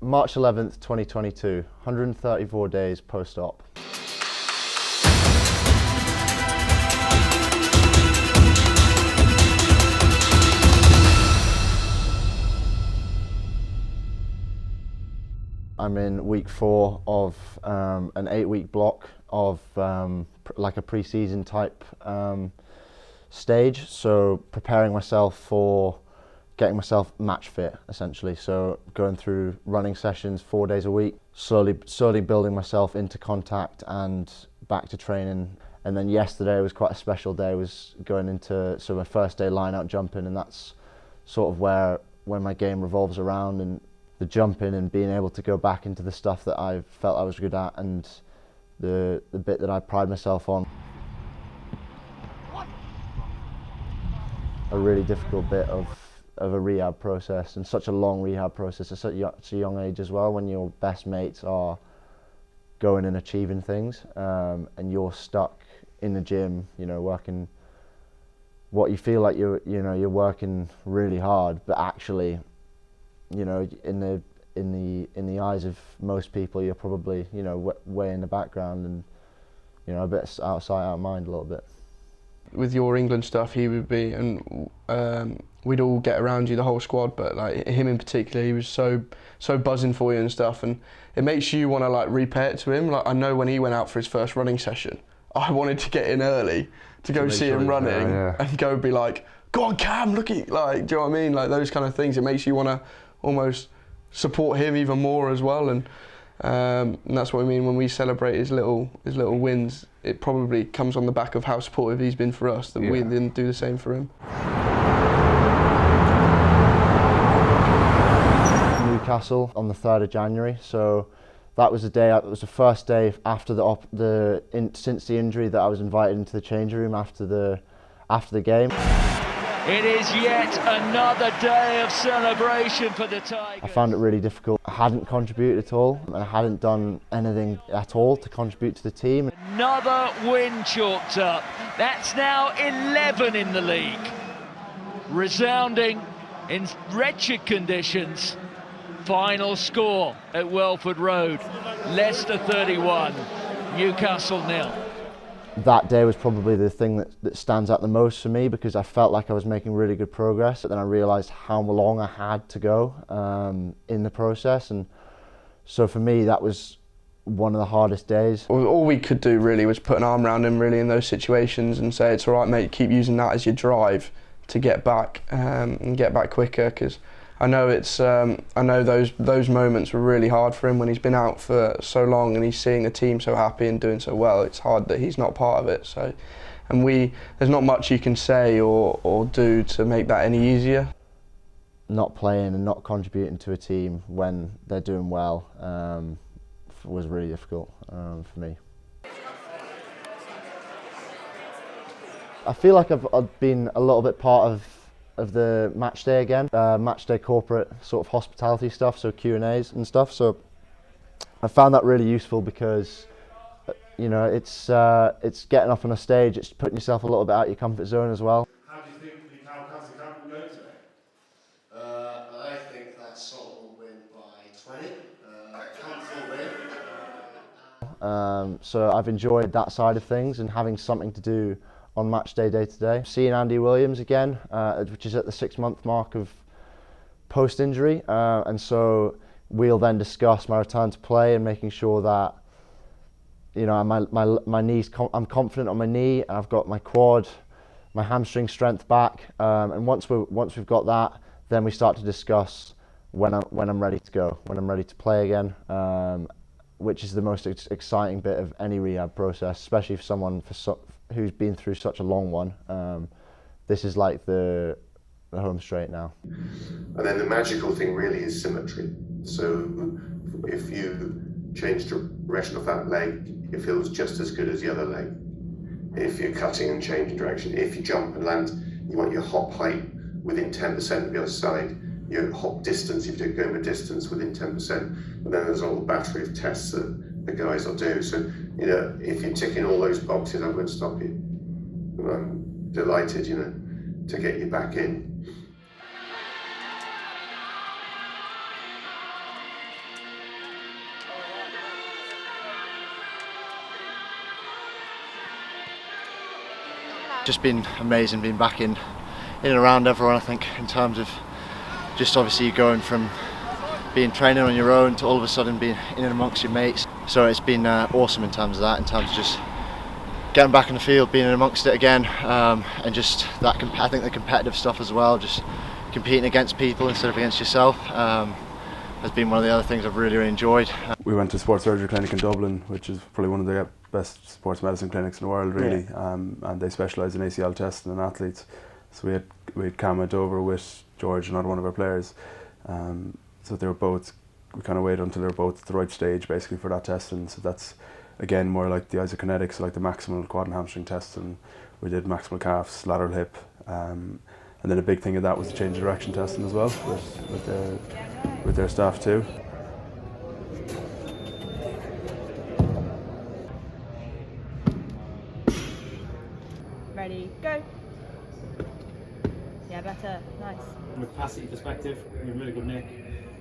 March 11th, 2022, 134 days post-op. I'm in week 4 of an 8-week block of like a pre-season type stage, so preparing myself for getting myself match fit essentially. So going through running sessions 4 days a week, slowly building myself into contact and back to training. And then yesterday was quite a special day. I was going into my first day line out jumping, and that's sort of where my game revolves around, and the jumping and being able to go back into the stuff that I felt I was good at and the bit that I pride myself on. A really difficult bit of a rehab process, and such a long rehab process at such a young age as well, when your best mates are going and achieving things, and you're stuck in the gym, you know, working what you feel like you're working really hard, but actually, you know, in the eyes of most people, you're probably, you know, way in the background and, you know, a bit out of sight, out of mind a little bit. With your England stuff, he would be, and we'd all get around you, the whole squad, but like him in particular, he was so buzzing for you and stuff, and it makes you want to like repay it to him. Like, I know when he went out for his first running session, I wanted to get in early to go see him running and go be like, go on Cam, look at, like, do you know what I mean? Like those kind of things, it makes you want to almost support him even more as well, and that's what I mean when we celebrate his little wins. It probably comes on the back of how supportive he's been for us, that we didn't do the same for him. Newcastle on the 3rd of January, so that was the day. It was the first day after since the injury that I was invited into the changing room after the game. It is yet another day of celebration for the Tigers. I found it really difficult. I hadn't contributed at all, and I hadn't done anything at all to contribute to the team. Another win chalked up. That's now 11 in the league. Resounding in wretched conditions. Final score at Welford Road. Leicester 31, Newcastle 0. That day was probably the thing that stands out the most for me, because I felt like I was making really good progress, but then I realised how long I had to go in the process, and so for me that was one of the hardest days. All we could do really was put an arm around him really in those situations and say, it's all right mate, keep using that as your drive to get back and get back quicker, because I know I know those moments were really hard for him when he's been out for so long and he's seeing the team so happy and doing so well. It's hard that he's not part of it. So, and there's not much you can say or do to make that any easier. Not playing and not contributing to a team when they're doing well was really difficult for me. I feel like I've been a little bit part of the match day again, match day corporate sort of hospitality stuff, so Q&As and stuff. So I found that really useful because, you know, it's getting up on a stage, it's putting yourself a little bit out of your comfort zone as well. How do you think the Newcastle camp will go today? I think that Salt will win by 20. Comfortable win. So I've enjoyed that side of things and having something to do on match day to day. Seeing Andy Williams again, which is at the 6-month mark of post-injury, and so we'll then discuss my return to play and making sure that, you know, my knees, I'm confident on my knee, I've got my quad, my hamstring strength back, and once we've got that, then we start to discuss when I'm ready to go, when I'm ready to play again, which is the most exciting bit of any rehab process, especially for someone who's been through such a long one. This is like the home straight now. And then the magical thing really is symmetry. So if you change direction of that leg, it feels just as good as the other leg. If you're cutting and changing direction, if you jump and land, you want your hop height within 10% of the other side, your hop distance, if you're going a distance within 10%, and then there's a whole battery of tests that the guys will do. So, you know, if you're ticking all those boxes, I won't stop you. And I'm delighted, you know, to get you back in. Just been amazing being back in and around everyone. I think in terms of just obviously going from being training on your own to all of a sudden being in and amongst your mates. So it's been awesome in terms of that, in terms of just getting back in the field, being in amongst it again, and just that. I think the competitive stuff as well, just competing against people instead of against yourself, has been one of the other things I've really enjoyed. We went to a sports surgery clinic in Dublin, which is probably one of the best sports medicine clinics in the world, really, and they specialise in ACL testing in athletes. So we had Cam went over with George, another one of our players. So they were both. We kind of waited until they were both at the right stage, basically, for that testing. So that's again more like the isokinetics, like the maximal quad and hamstring testing. We did maximal calves, lateral hip, and then a big thing of that was the change of direction testing as well with their staff too. Ready, go. Yeah, better. Nice. From a capacity perspective, you're in really good nick.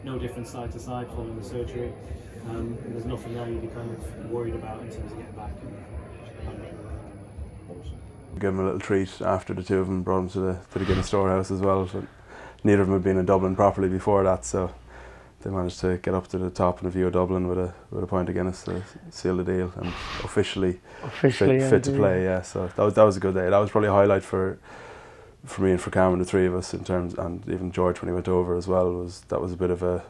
No difference side to side following the surgery. There's nothing there you'd be kind of worried about in terms of getting back. Gave them a little treat after the two of them, brought them to the Guinness storehouse as well. So neither of them had been in Dublin properly before that, so they managed to get up to the top in a view of Dublin with a pint of Guinness to seal the deal and officially fit to play. Yeah, so that was a good day. That was probably a highlight for me and for Cam and the three of us in terms, and even George when he went over as well. That was a bit of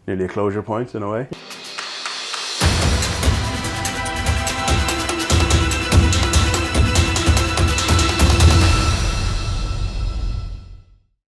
nearly a closure point in a way.